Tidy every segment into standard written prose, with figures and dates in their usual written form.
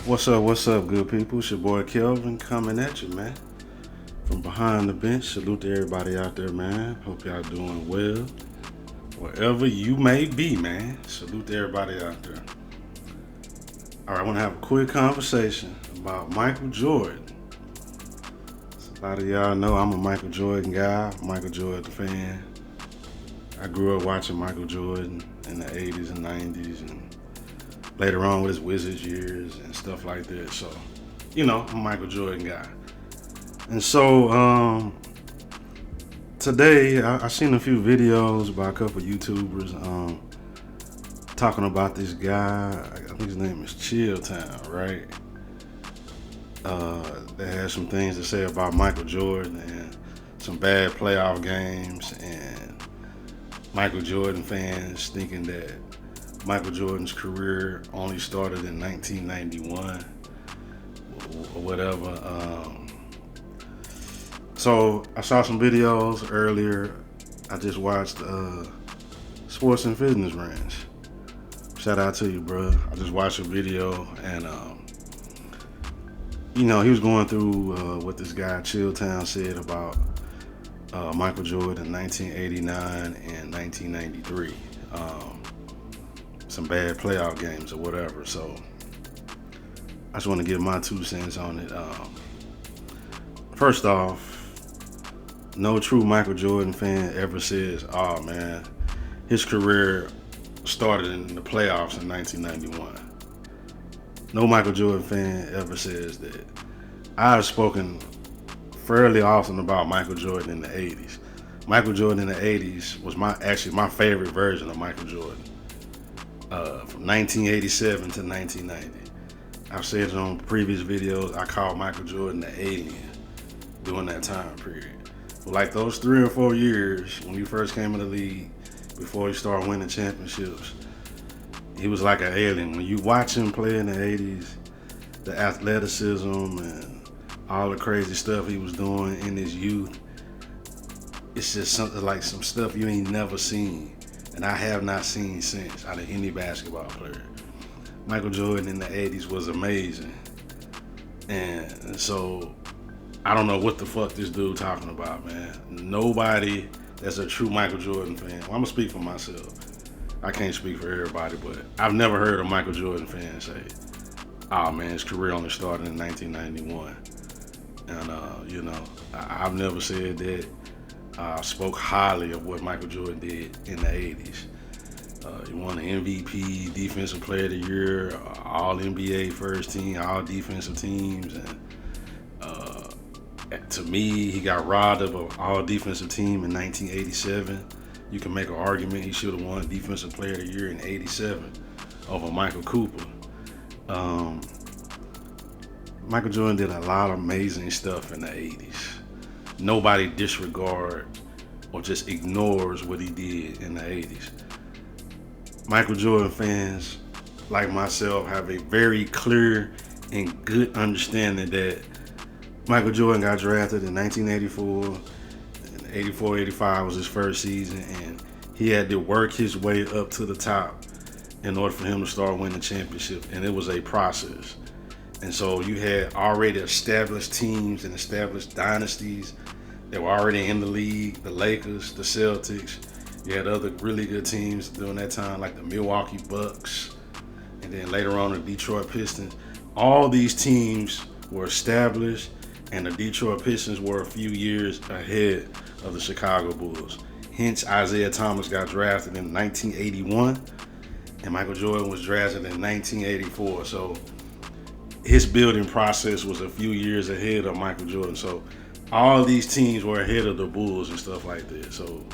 What's up, good people? It's your boy Kelvin coming at you, man. From behind the bench. Salute to everybody out there, man. Hope y'all doing well. Wherever you may be, man. Salute to everybody out there. Alright, I want to have a quick conversation about Michael Jordan. A lot of y'all know I'm a Michael Jordan guy, Michael Jordan fan. I grew up watching Michael Jordan in the 80s and 90s and later on with his Wizards years and stuff like that. So, I'm a Michael Jordan guy. And so, today I seen a few videos by a couple YouTubers talking about this guy. I think his name is Chilltown, right? They had some things to say about Michael Jordan and some bad playoff games, and Michael Jordan fans thinking that Michael Jordan's career only started in 1991 or whatever. So I saw some videos earlier. I just watched Sports and Fitness Ranch. Shout out to you, bro. I just watched a video and he was going through what this guy Chilltown said about Michael Jordan in 1989 and 1993. Some bad playoff games or whatever. So I just want to give my 2 cents on it. First off, no true Michael Jordan fan ever says, "Oh man, his career started in the playoffs in 1991." No Michael Jordan fan ever says that. I've spoken fairly often about Michael Jordan in the 80s. Michael Jordan in the 80s was my favorite version of Michael Jordan. From 1987 to 1990. I've said it on previous videos. I called Michael Jordan the alien during that time period. For like those 3 or 4 years when he first came in the league, before he started winning championships, he was like an alien. When you watch him play in the 80s, the athleticism and all the crazy stuff he was doing in his youth, it's just something like some stuff you ain't never seen. And I have not seen since out of any basketball player. Michael Jordan in the 80s was amazing. And so, I don't know what the fuck this dude talking about, man. Nobody that's a true Michael Jordan fan. Well, I'm gonna speak for myself. I can't speak for everybody, but I've never heard a Michael Jordan fan say, "Oh man, his career only started in 1991." And I've never said that. Spoke highly of what Michael Jordan did in the 80s. He won the MVP, Defensive Player of the Year, All NBA First Team, All Defensive Teams, and to me, he got robbed of an All Defensive Team in 1987. You can make an argument he should have won Defensive Player of the Year in '87 over Michael Cooper. Michael Jordan did a lot of amazing stuff in the 80s. Nobody disregards or just ignores what he did in the 80s. Michael Jordan fans, like myself, have a very clear and good understanding that Michael Jordan got drafted in 1984, and 84-85 was his first season, and he had to work his way up to the top in order for him to start winning championships, and it was a process. And so you had already established teams and established dynasties that were already in the league, the Lakers, the Celtics. You had other really good teams during that time, like the Milwaukee Bucks, and then later on the Detroit Pistons. All these teams were established, and the Detroit Pistons were a few years ahead of the Chicago Bulls. Hence, Isaiah Thomas got drafted in 1981, and Michael Jordan was drafted in 1984. So his building process was a few years ahead of Michael Jordan. So all these teams were ahead of the Bulls and stuff like that. So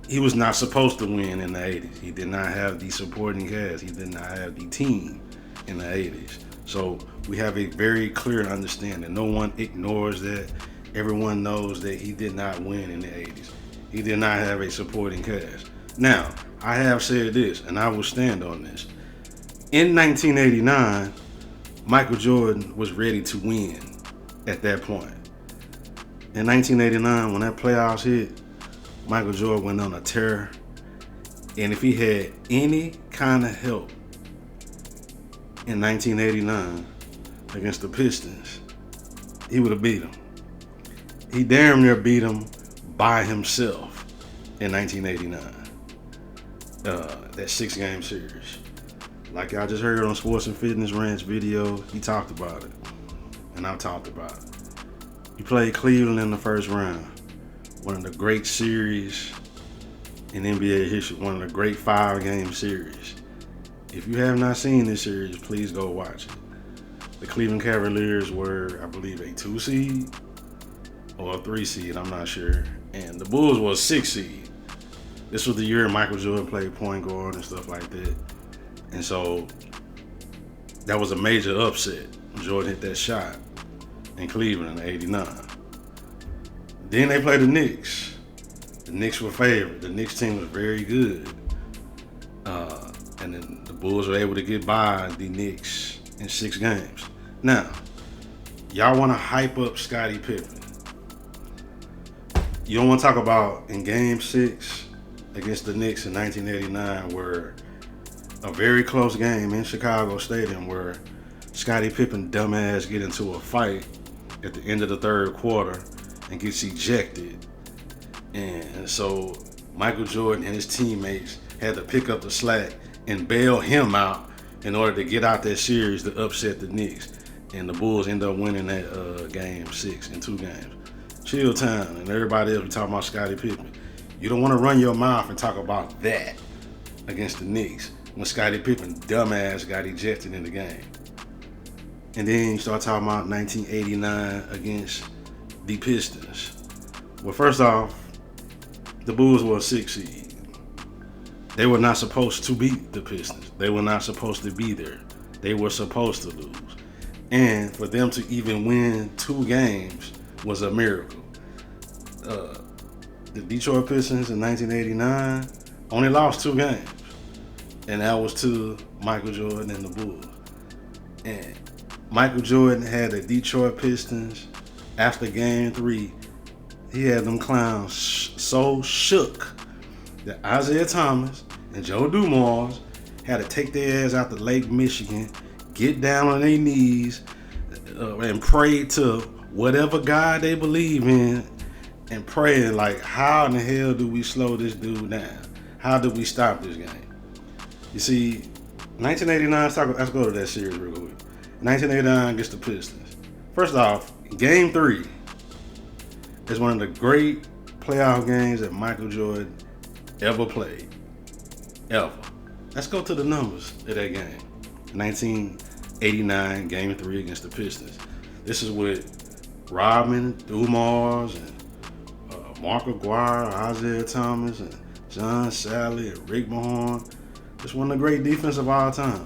he was not supposed to win in the 80s. He did not have the supporting cast. He did not have the team in the 80s. So we have a very clear understanding. No one ignores that. Everyone knows that he did not win in the 80s. He did not have a supporting cast. Now, I have said this, and I will stand on this. In 1989, Michael Jordan was ready to win at that point. In 1989, when that playoffs hit, Michael Jordan went on a tear. And if he had any kind of help in 1989, against the Pistons, he would have beat him. He damn near beat him by himself in 1989. That 6-game series. Like y'all just heard on Sports and Fitness Ranch video, he talked about it. And I've talked about it. He played Cleveland in the first round. One of the great series in NBA history. One of the great 5-game series. If you have not seen this series, please go watch it. The Cleveland Cavaliers were, I believe, a 2 seed or a 3 seed, I'm not sure. And the Bulls were a 6 seed. This was the year Michael Jordan played point guard and stuff like that. And so that was a major upset. Jordan hit that shot in Cleveland in '89. Then they played the Knicks. The Knicks were favored. The Knicks team was very good. And then the Bulls were able to get by the Knicks in 6 games. Now, y'all want to hype up Scottie Pippen. You don't want to talk about in Game 6 against the Knicks in 1989, where a very close game in Chicago Stadium where Scottie Pippen dumbass get into a fight at the end of the third quarter and gets ejected. And so Michael Jordan and his teammates had to pick up the slack and bail him out in order to get out that series to upset the Knicks. And the Bulls end up winning that Game 6 in 2 games. Chill time, and everybody else be talking about Scottie Pippen. You don't want to run your mouth and talk about that against the Knicks when Scottie Pippen dumbass got ejected in the game. And then you start talking about 1989 against the Pistons. Well, first off, the Bulls were a 6 seed. They were not supposed to beat the Pistons. They were not supposed to be there. They were supposed to lose. And for them to even win 2 games was a miracle. The Detroit Pistons in 1989 only lost 2 games. And that was to Michael Jordan and the Bulls. And Michael Jordan had the Detroit Pistons after Game 3. He had them clowns so shook that Isaiah Thomas and Joe Dumars had to take their ass out to Lake Michigan, get down on their knees, and pray to whatever God they believe in, and praying like, how in the hell do we slow this dude down? How do we stop this game? You see, 1989, let's go to that series real quick. 1989 against the Pistons. First off, Game 3 is one of the great playoff games that Michael Jordan ever played. Ever. Let's go to the numbers of that game. 1989, Game 3 against the Pistons. This is with Rodman, Dumars, and Mark Aguirre, Isaiah Thomas, and John Sally, and Rick Mahorn. It's one of the great defense of all time.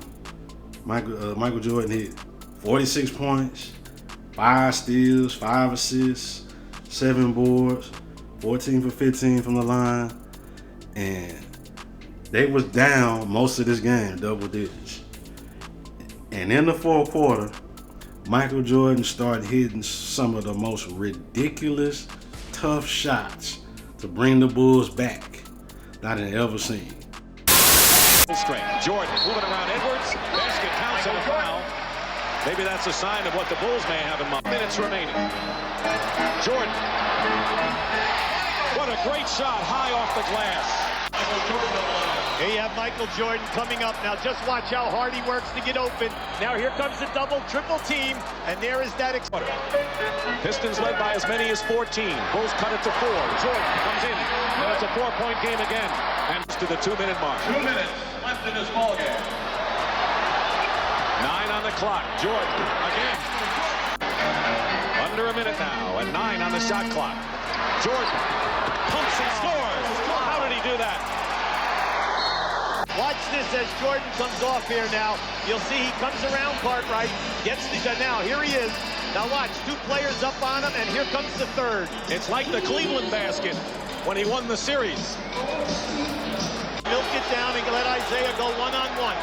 Michael Jordan hit 46 points, 5 steals, 5 assists, 7 boards, 14 for 15 from the line, and they was down most of this game, double digits. And in the fourth quarter, Michael Jordan started hitting some of the most ridiculous, tough shots to bring the Bulls back that I ever seen. Strength. Jordan moving around Edwards. Basket counts and a foul. Maybe that's a sign of what the Bulls may have in mind. Minutes remaining. Jordan. What a great shot high off the glass. Here you have Michael Jordan coming up. Now just watch how hard he works to get open. Now here comes the double, triple team, and there is that. Pistons led by as many as 14. Bulls cut it to 4. Jordan comes in, and it's a 4-point game again. And to the 2-minute mark. 2 minutes left in this ball game. 9 on the clock. Jordan again. Under a minute now, and 9 on the shot clock. Jordan pumps and scores. How did he do that? Watch this as Jordan comes off here now. You'll see he comes around Cartwright, gets the shot. Now here he is. Now watch, 2 players up on him, and here comes the third. It's like the Cleveland basket when he won the series. Milk it down and let Isaiah go one-on-one.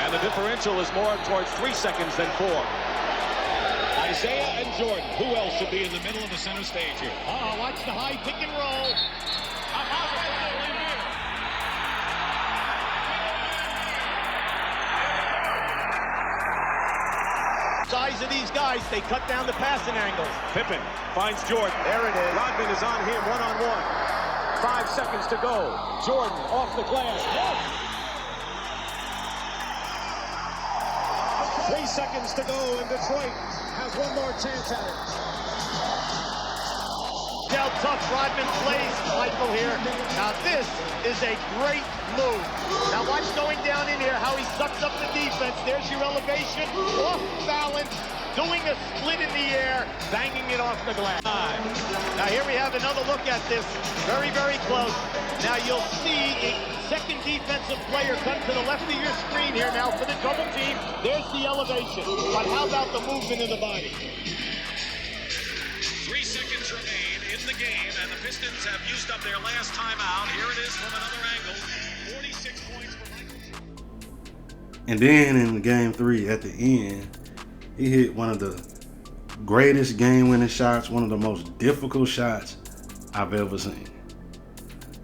And the differential is more towards 3 seconds than 4. Isaiah and Jordan. Who else should be in the middle of the center stage here? Watch the high pick and roll. Size of these guys, they cut down the passing angles. Pippen finds Jordan. There it is. Rodman is on him one-on-one. 5 seconds to go. Jordan off the glass. Yes! 3 seconds to go, and Detroit has one more chance at it. See how tough Rodman plays, Michael, here. Now this is a great move. Now watch going down in here, how he sucks up the defense. There's your elevation, off balance, doing a split in the air, banging it off the glass. Now here we have another look at this. Very, very close. Now you'll see a second defensive player come to the left of your screen here now for the double team. There's the elevation. But how about the movement of the body? 3 seconds remain in the game, and the Pistons have used up their last timeout. Here it is from another angle. 46 points for Michael. And then in game 3 at the end, he hit one of the greatest game-winning shots, one of the most difficult shots I've ever seen.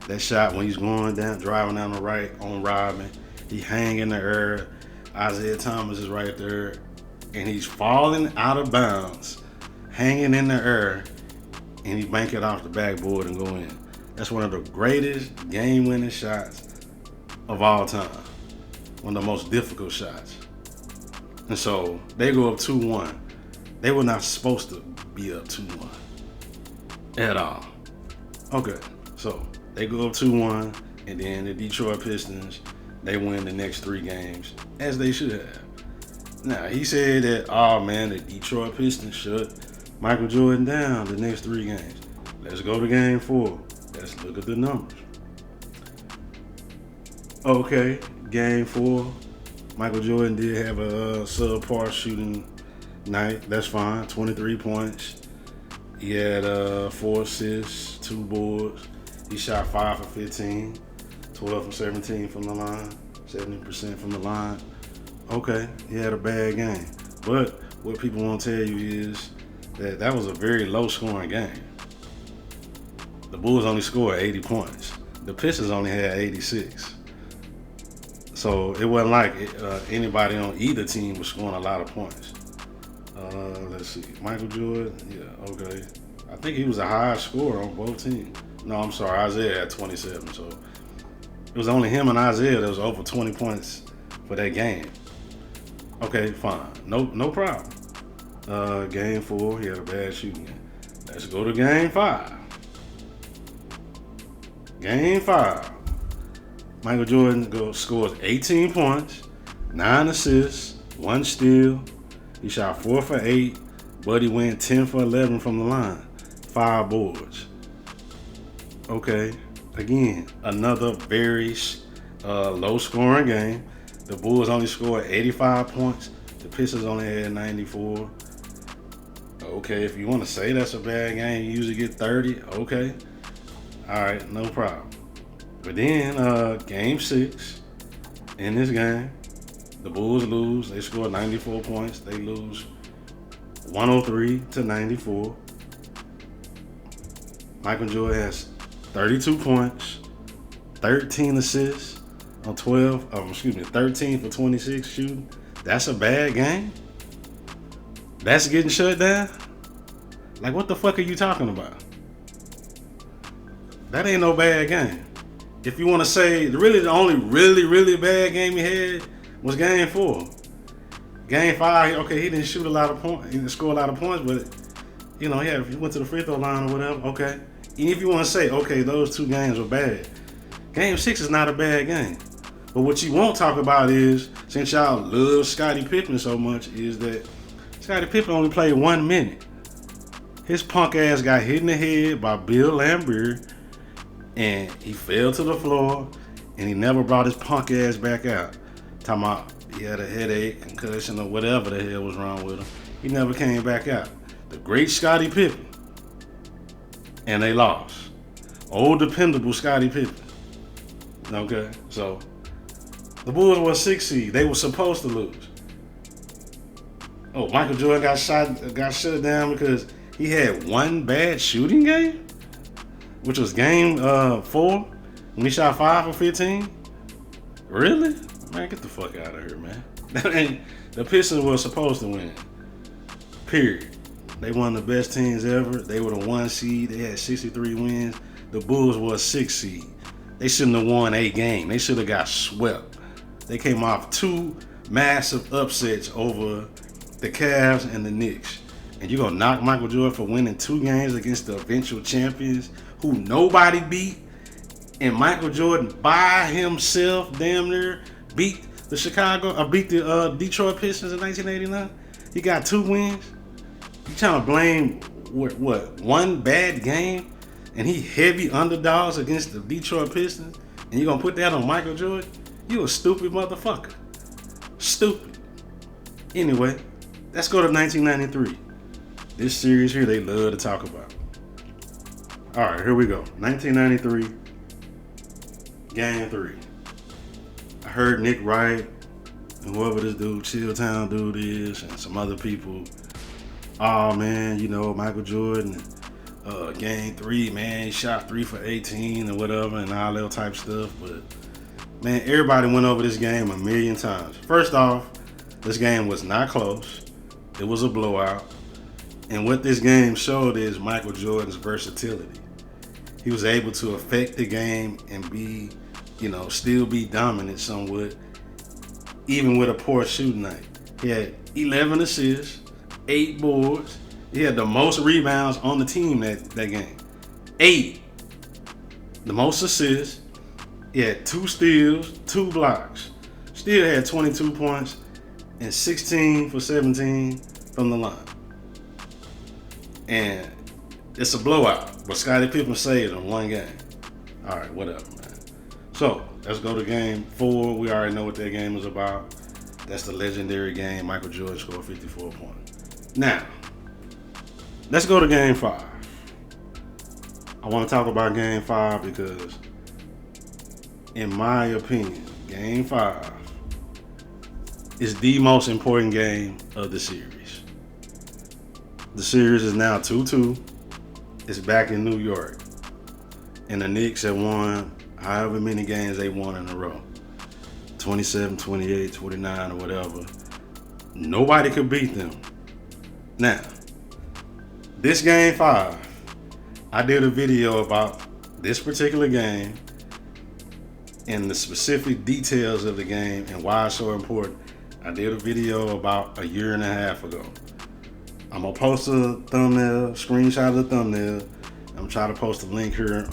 That shot when he's going down, driving down the right on Rodman, he hang in the air. Isaiah Thomas is right there, and he's falling out of bounds, hanging in the air, and he bank it off the backboard and go in. That's one of the greatest game-winning shots of all time. One of the most difficult shots. And so they go up 2-1. They were not supposed to be up 2-1 at all. Okay, so they go up 2-1, and then the Detroit Pistons, they win the next 3 games, as they should have. Now, he said that, oh man, the Detroit Pistons shut Michael Jordan down the next 3 games. Let's go to game 4. Let's look at the numbers. Okay, game 4, Michael Jordan did have a subpar shooting night. That's fine. 23 points. He had 4 assists, 2 boards. He shot 5 for 15, 12 for 17 from the line, 70% from the line. Okay, he had a bad game. But what people won't tell you is that was a very low-scoring game. The Bulls only scored 80 points. The Pistons only had 86. So it wasn't like anybody on either team was scoring a lot of points. Let's see. Michael Jordan, yeah, okay. I think he was a high scorer on both teams. No, I'm sorry. Isaiah had 27. So it was only him and Isaiah that was over 20 points for that game. Okay, fine. No problem. Game 4, he had a bad shooting game. Let's go to game 5. Game 5. Michael Jordan scores 18 points, 9 assists, 1 steal. He shot 4 for 8, but he went 10 for 11 from the line, 5 boards. Okay, again, another very low-scoring game. The Bulls only scored 85 points. The Pistons only had 94. Okay, if you want to say that's a bad game, you usually get 30. Okay, all right, no problem. But then game 6, in this game, the Bulls lose. They score 94 points. They lose 103-94. Michael Jordan has 32 points, 13 assists on 13 for 26 shooting. That's a bad game? That's getting shut down? Like, what the fuck are you talking about? That ain't no bad game. If you want to say, really the only really bad game he had was game 4. Game 5, okay, he didn't shoot a lot of points. He didn't score a lot of points, but, you know, if he went to the free throw line or whatever, okay. And if you want to say, okay, those 2 games were bad, game 6 is not a bad game. But what you won't talk about is, since y'all love Scottie Pippen so much, is that Scottie Pippen only played 1 minute. His punk ass got hit in the head by Bill Laimbeer, and he fell to the floor, and he never brought his punk ass back out. Talking about he had a headache, concussion, or whatever the hell was wrong with him. He never came back out. The great Scottie Pippen. And they lost. Old dependable Scottie Pippen. Okay, so the Bulls were a 6 seed. They were supposed to lose. Oh, Michael Jordan got shut down because he had 1 bad shooting game, which was game 4 when he shot 5 for 15. Really? Man, get the fuck out of here, man. The Pistons were supposed to win. Period. They won the best teams ever. They were the 1 seed. They had 63 wins. The Bulls were a 6 seed. They shouldn't have won a game. They should have got swept. They came off 2 massive upsets over the Cavs and the Knicks. And you're going to knock Michael Jordan for winning 2 games against the eventual champions who nobody beat? And Michael Jordan by himself damn near beat the Detroit Pistons in 1989? He got 2 wins? You trying to blame what 1 bad game? And he heavy underdogs against the Detroit Pistons? And you going to put that on Michael Jordan? You a stupid motherfucker. Stupid. Anyway, let's go to 1993. This series here they love to talk about. All right, here we go. 1993, Game 3. I heard Nick Wright and whoever this dude, Chilltown dude is, and some other people. Oh man, you know, Michael Jordan, Game 3, man, he shot 3 for 18 and whatever and all that type stuff. But man, everybody went over this game a million times. First off, this game was not close. It was a blowout. And what this game showed is Michael Jordan's versatility. He was able to affect the game and be, still be dominant somewhat, even with a poor shooting night. He had 11 assists, 8 boards. He had the most rebounds on the team that game. 8. The most assists. He had 2 steals, 2 blocks. Still had 22 points and 16 for 17 from the line. And it's a blowout, but Scottie Pippen saved in 1 game. All right, whatever, man. So let's go to Game 4. We already know what that game is about. That's the legendary game. Michael Jordan scored 54 points. Now, let's go to Game 5. I want to talk about Game 5 because, in my opinion, Game 5 is the most important game of the series. The series is now 2-2. It's back in New York. And the Knicks have won however many games they won in a row. 27, 28, 29, or whatever. Nobody could beat them. Now, this Game 5, I did a video about this particular game and the specific details of the game and why it's so important. I did a video about a year and a half ago. I'm going to post a thumbnail, screenshot of the thumbnail. I'm trying to post a link here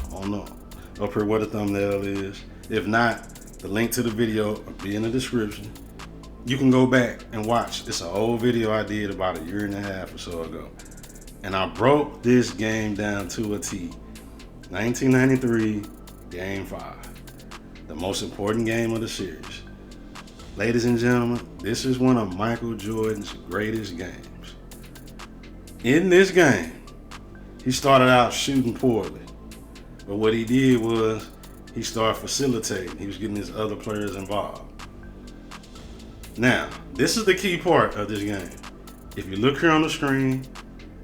up here where the thumbnail is. If not, the link to the video will be in the description. You can go back and watch. It's an old video I did about a year and a half or so ago. And I broke this game down to a T. 1993, Game 5. The most important game of the series. Ladies and gentlemen, this is one of Michael Jordan's greatest games. In this game, he started out shooting poorly. But what he did was he started facilitating. He was getting his other players involved. Now, this is the key part of this game. If you look here on the screen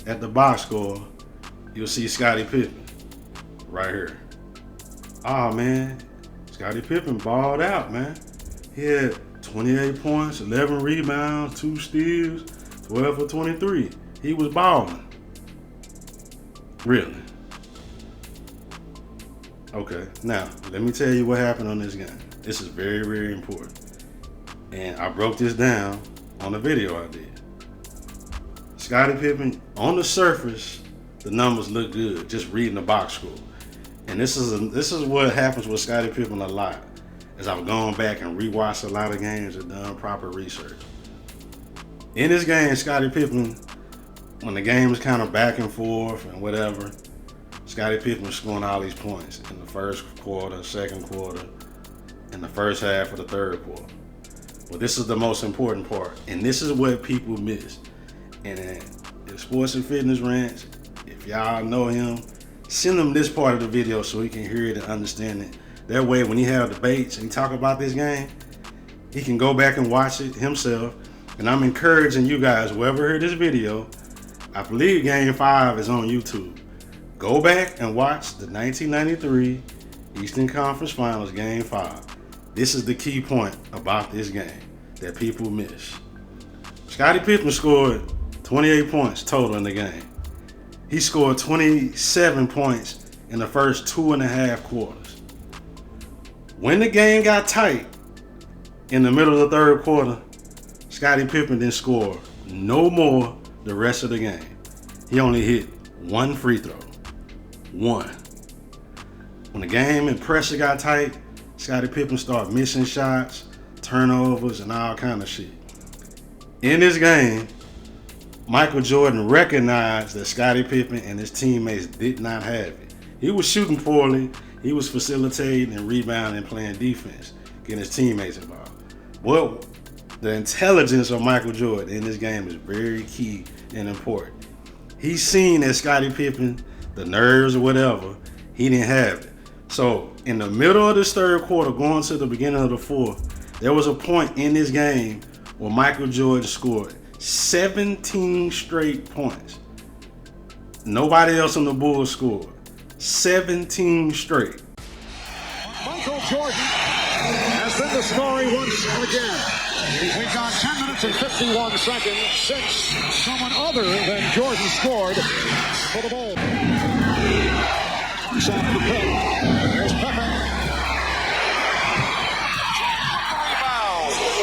at the box score, you'll see Scottie Pippen right here. Oh man, Scottie Pippen balled out, man. He had 28 points, 11 rebounds, 2 steals, 12 for 23. He was balling. Really. Okay, now let me tell you what happened on this game. This is very, very important. And I broke this down on a video I did. Scottie Pippen, on the surface, the numbers look good, just reading the box score. And this is what happens with Scottie Pippen a lot. As I've gone back and rewatched a lot of games and done proper research. In this game, Scottie Pippen, when the game was kind of back and forth and whatever, Scottie Pippen was scoring all these points in the first quarter, second quarter, in the first half of the third quarter. Well, this is the most important part, and this is what people miss. And in Sports and Fitness Rants, if y'all know him, send him this part of the video so he can hear it and understand it. That way, when he have debates and he talk about this game, he can go back and watch it himself. And I'm encouraging you guys, whoever heard this video, I believe Game 5 is on YouTube. Go back and watch the 1993 Eastern Conference Finals Game 5. This is the key point about this game that people miss. Scottie Pippen scored 28 points total in the game. He scored 27 points in the first 2.5 quarters. When the game got tight in the middle of the third quarter, Scottie Pippen didn't score no more the rest of the game. He only hit one free throw. One. When the game and pressure got tight, Scottie Pippen started missing shots, turnovers, and all kind of shit. In this game, Michael Jordan recognized that Scottie Pippen and his teammates did not have it. He was shooting poorly. He was facilitating and rebounding and playing defense, getting his teammates involved. Well, the intelligence of Michael Jordan in this game is very key and important. He's seen that Scottie Pippen, the nerves or whatever, he didn't have it. So in the middle of this third quarter, going to the beginning of the fourth, there was a point in this game where Michael Jordan scored 17 straight points. Nobody else on the Bulls scored. 17 straight. Michael Jordan has been the story once again. We've gone 10 minutes and 51 seconds since someone other than Jordan scored for the Bulls. Works off the pick. There's Pippen.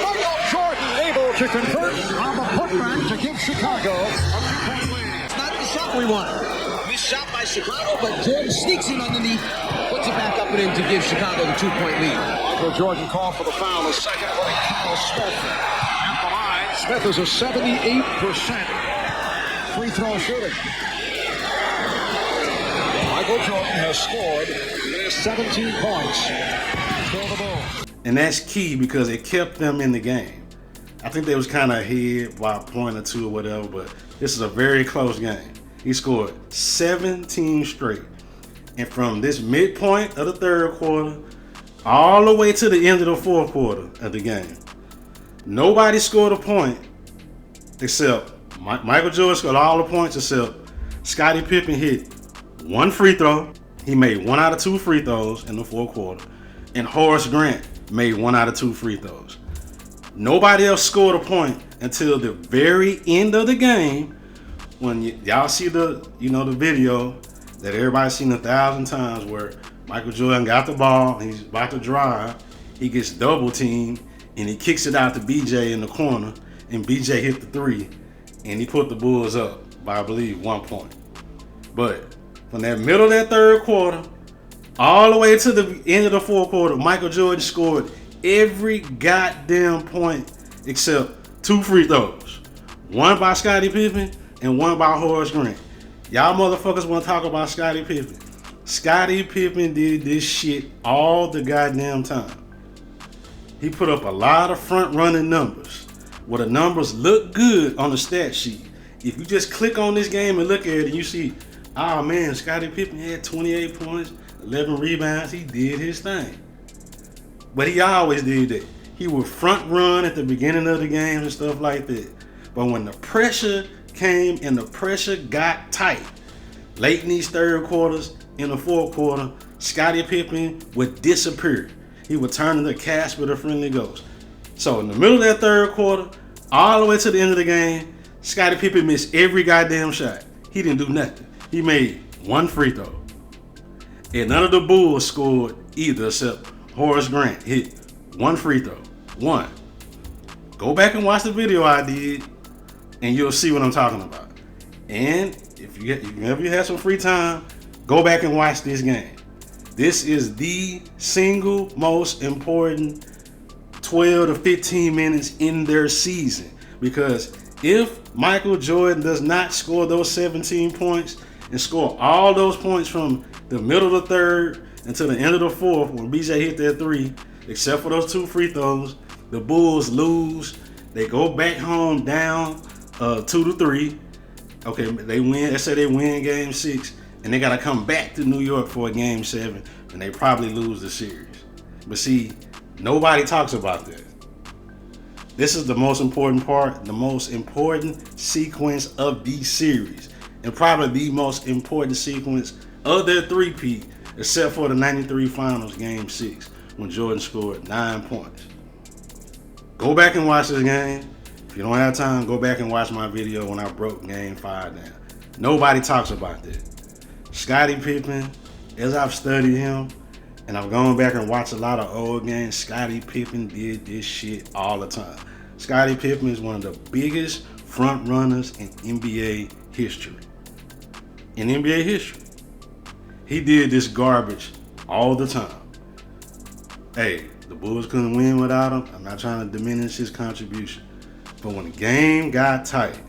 Michael Jordan able to convert on the putback to give Chicago a 2-point lead. It's not the shot we want. Missed shot by Chicago, but Jordan sneaks in underneath, puts it back up and in to give Chicago the 2-point lead. Michael Jordan called for the foul, the second putting Kyle Smith at the line. Smith is a 78% free throw shooter. Michael Jordan has scored 17 points for the Bulls. And that's key because it kept them in the game. I think they was kind of ahead by a point or two or whatever, but this is a very close game. He scored 17 straight. And from this midpoint of the third quarter all the way to the end of the fourth quarter of the game, nobody scored a point except Michael Jordan scored all the points except Scottie Pippen hit one free throw. He made 1 out of 2 free throws in the fourth quarter. And Horace Grant made 1 out of 2 free throws. Nobody else scored a point until the very end of the game when y'all see the video that everybody's seen 1,000 times where Michael Jordan got the ball, he's about to drive, he gets double teamed, and he kicks it out to BJ in the corner, and BJ hit the 3, and he put the Bulls up by, I believe, 1 point. But from that middle of that third quarter all the way to the end of the fourth quarter, Michael Jordan scored every goddamn point except 2 free throws. One by Scottie Pippen and one by Horace Grant. Y'all motherfuckers want to talk about Scottie Pippen. Scottie Pippen did this shit all the goddamn time. He put up a lot of front-running numbers where the numbers look good on the stat sheet. If you just click on this game and look at it, you see, oh man, Scottie Pippen had 28 points, 11 rebounds. He did his thing. But he always did that. He would front run at the beginning of the game and stuff like that. But when the pressure came and the pressure got tight, late in these third quarters, in the fourth quarter, Scottie Pippen would disappear. He would turn into Casper the Friendly Ghost. So in the middle of that third quarter, all the way to the end of the game, Scottie Pippen missed every goddamn shot. He didn't do nothing. He made 1 free throw. And none of the Bulls scored either except Horace Grant hit 1 free throw. 1. Go back and watch the video I did, and you'll see what I'm talking about. And if you have some free time, go back and watch this game. This is the single most important 12 to 15 minutes in their season. Because if Michael Jordan does not score those 17 points and score all those points from the middle of the third until the end of the fourth when BJ hit that 3, except for those 2 free throws, the Bulls lose. They go back home down 2-3. Okay, they win. Let's say they win game 6, and they got to come back to New York for a game 7, and they probably lose the series. But see, nobody talks about that. This is the most important part, the most important sequence of the series, and probably the most important sequence of their three-peat, except for the 93 Finals game 6, when Jordan scored 9 points. Go back and watch this game, If you don't have time, go back and watch my video when I broke Game 5 down. Nobody talks about that. Scottie Pippen, as I've studied him, and I've gone back and watched a lot of old games, Scottie Pippen did this shit all the time. Scottie Pippen is one of the biggest front runners in NBA history. In NBA history. He did this garbage all the time. Hey, the Bulls couldn't win without him. I'm not trying to diminish his contribution. But when the game got tight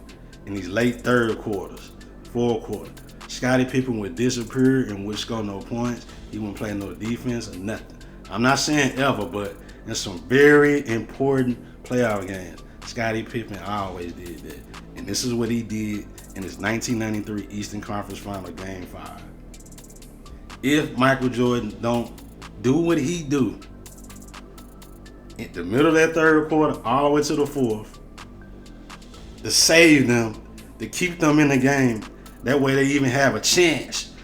in these late third quarters, fourth quarter, Scottie Pippen would disappear and would score no points. He wouldn't play no defense or nothing. I'm not saying ever, but in some very important playoff games, Scottie Pippen always did that. And this is what he did in his 1993 Eastern Conference Final Game 5. If Michael Jordan don't do what he do in the middle of that third quarter all the way to the fourth to save them, to keep them in the game, that way they even have a chance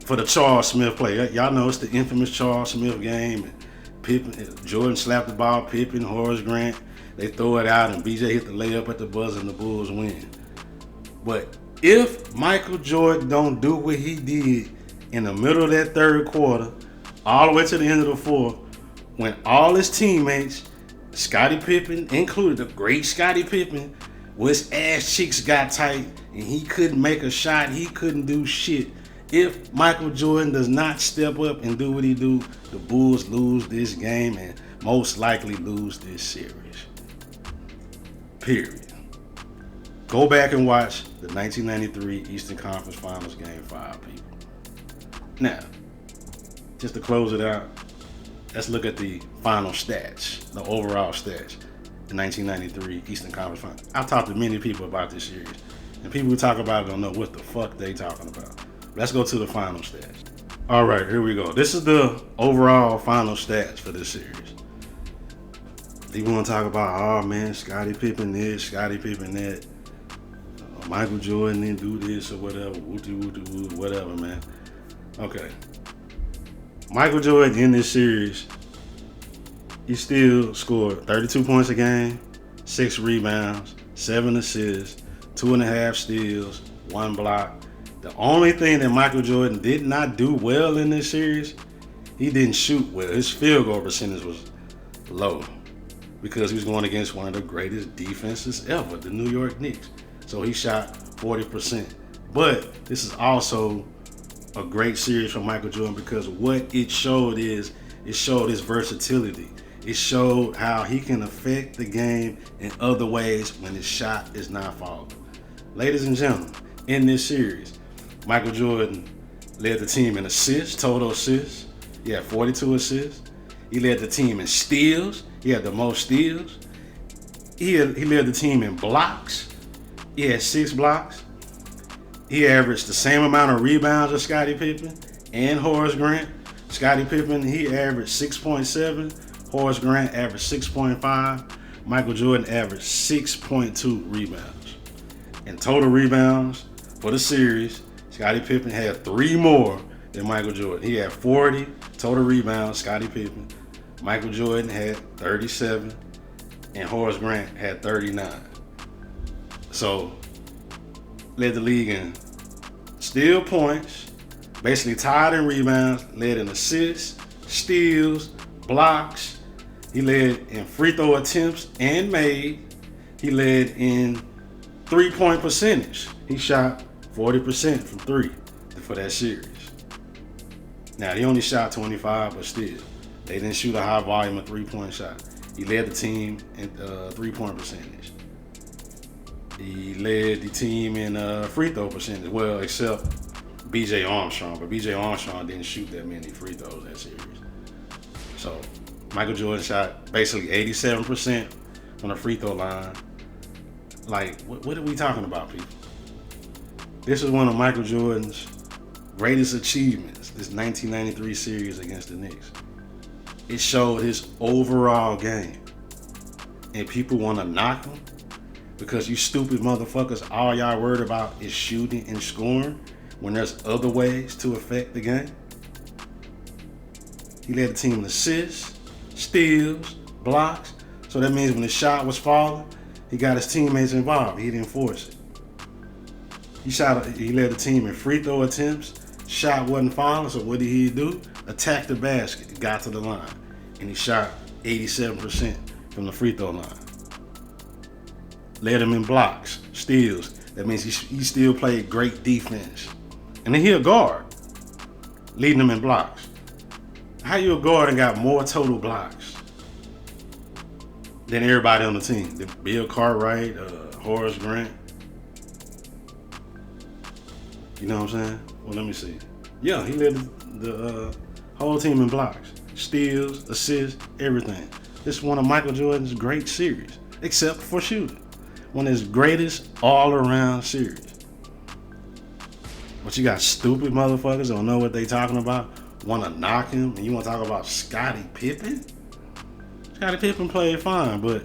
for the Charles Smith play. Y'all know it's the infamous Charles Smith game. Pippen, Jordan slapped the ball, Pippen, Horace Grant, they throw it out and BJ hit the layup at the buzzer and the Bulls win. But if Michael Jordan don't do what he did in the middle of that third quarter, all the way to the end of the fourth, when all his teammates, Scottie Pippen included, the great Scottie Pippen, his ass cheeks got tight and he couldn't make a shot, he couldn't do shit. If Michael Jordan does not step up and do what he do, the Bulls lose this game and most likely lose this series. Period. Go back and watch the 1993 Eastern Conference Finals Game 5, people. Now, just to close it out, let's look at the final stats, the overall stats, the 1993 Eastern Conference Finals. I've talked to many people about this series, and people who talk about it don't know what the fuck they talking about. Let's go to the final stats. All right, here we go. This is the overall final stats for this series. People want to talk about, oh man, Scottie Pippen this, Scottie Pippen that. Michael Jordan didn't do this or whatever, whatever, man. Okay. Michael Jordan in this series, he still scored 32 points a game, 6 rebounds, 7 assists, 2.5 steals, 1 block. The only thing that Michael Jordan did not do well in this series, he didn't shoot well. His field goal percentage was low because he was going against one of the greatest defenses ever, the New York Knicks. So he shot 40%. But this is also a great series for Michael Jordan because what it showed is, it showed his versatility. It showed how he can affect the game in other ways when his shot is not falling. Ladies and gentlemen, in this series, Michael Jordan led the team in assists, total assists. He had 42 assists. He led the team in steals. He had the most steals. He led the team in blocks. He had 6 blocks. He averaged the same amount of rebounds as Scottie Pippen and Horace Grant. Scottie Pippen, he averaged 6.7. Horace Grant averaged 6.5. Michael Jordan averaged 6.2 rebounds. And total rebounds for the series, Scottie Pippen had 3 more than Michael Jordan. He had 40 total rebounds, Scottie Pippen. Michael Jordan had 37, and Horace Grant had 39. So, led the league in steal points, basically tied in rebounds, led in assists, steals, blocks. He led in free throw attempts and made. He led in 3-point percentage. He shot 40% from 3 for that series. Now, he only shot 25, but still, they didn't shoot a high volume of 3-point shots. He led the team in 3-point percentage. He led the team in free throw percentage. Well, except B.J. Armstrong, but B.J. Armstrong didn't shoot that many free throws that series. So, Michael Jordan shot basically 87% from the free throw line. Like, what are we talking about, people? This is one of Michael Jordan's greatest achievements, this 1993 series against the Knicks. It showed his overall game. And people want to knock him because you stupid motherfuckers, all y'all worried about is shooting and scoring when there's other ways to affect the game. He led the team in assists, steals, blocks. So that means when the shot was falling, He got his teammates involved. He didn't force it. He led the team in free throw attempts. Shot wasn't falling, so what did he do? Attacked the basket, got to the line, and he shot 87% from the free throw line. Led him in blocks, steals. That means he still played great defense. And then he a guard, leading them in blocks. How you a guard and got more total blocks than everybody on the team? Bill Cartwright, Horace Grant. You know what I'm saying? Well, let me see. Yeah, he led the whole team in blocks, steals, assists, everything. This is one of Michael Jordan's great series, except for shooting. One of his greatest all-around series. But you got stupid motherfuckers don't know what they talking about, want to knock him, and you want to talk about Scottie Pippen? Scottie Pippen played fine, but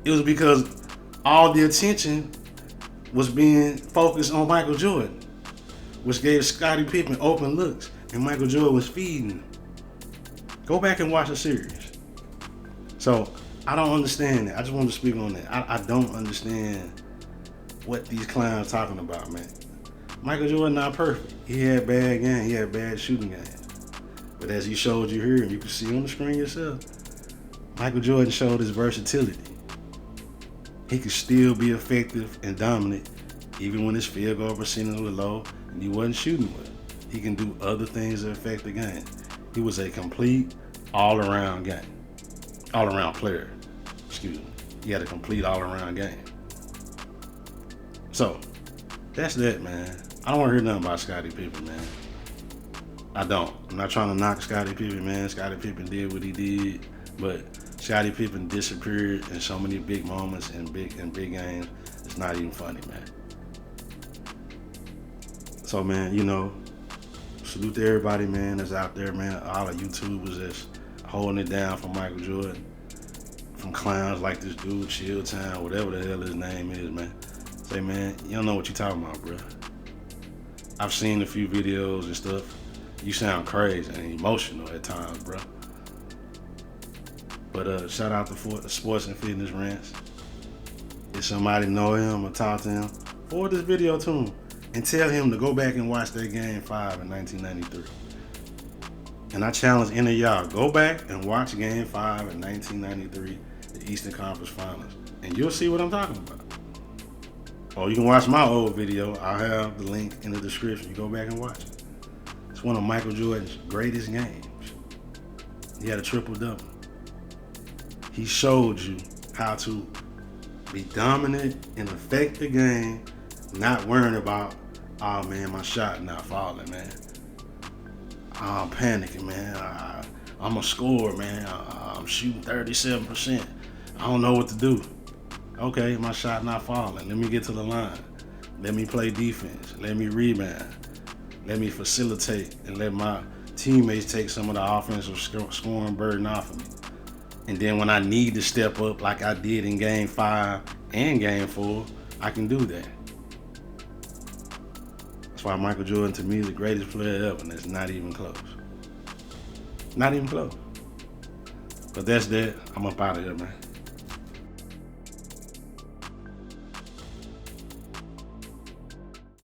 it was because all the attention was being focused on Michael Jordan, which gave Scottie Pippen open looks, and Michael Jordan was feeding him. Go back and watch the series. So, I don't understand that. I just want to speak on that. I don't understand what these clowns talking about, man. Michael Jordan not perfect. He had bad game. He had bad shooting game. But as he showed you here, and you can see on the screen yourself, Michael Jordan showed his versatility. He could still be effective and dominant even when his field goal percentage was low and he wasn't shooting well. He can do other things that affect the game. He was a complete all-around player. Excuse me. He had a complete all-around game. So, that's that, man. I don't want to hear nothing about Scottie Pippen, man. I don't. I'm not trying to knock Scottie Pippen, man. Scottie Pippen did what he did, but Scottie Pippen disappeared in so many big moments and big games. It's not even funny, man. So, man, you know, salute to everybody, man, that's out there, man. All the YouTubers that's holding it down for Michael Jordan. From clowns like this dude, Chill Town, whatever the hell his name is, man. Say, man, you don't know what you talking about, bro. I've seen a few videos and stuff. You sound crazy and emotional at times, bro. But shout out to Sports and Fitness Rants. If somebody know him or talk to him, forward this video to him and tell him to go back and watch that Game 5 in 1993. And I challenge any of y'all, go back and watch Game 5 in 1993, the Eastern Conference Finals, and you'll see what I'm talking about. Or you can watch my old video. I'll have the link in the description. You go back and watch it. It's one of Michael Jordan's greatest games. He had a triple-double. He showed you how to be dominant and affect the game, not worrying about, oh man, my shot not falling, man. I'm panicking, man. I'm a scorer, man. I'm shooting 37%. I don't know what to do. Okay, my shot not falling. Let me get to the line. Let me play defense. Let me rebound. Let me facilitate and let my teammates take some of the offensive scoring burden off of me. And then when I need to step up like I did in Game 5 and Game 4, I can do that. That's why Michael Jordan, to me, is the greatest player ever, and it's not even close. Not even close. But that's that. I'm up out of here, man.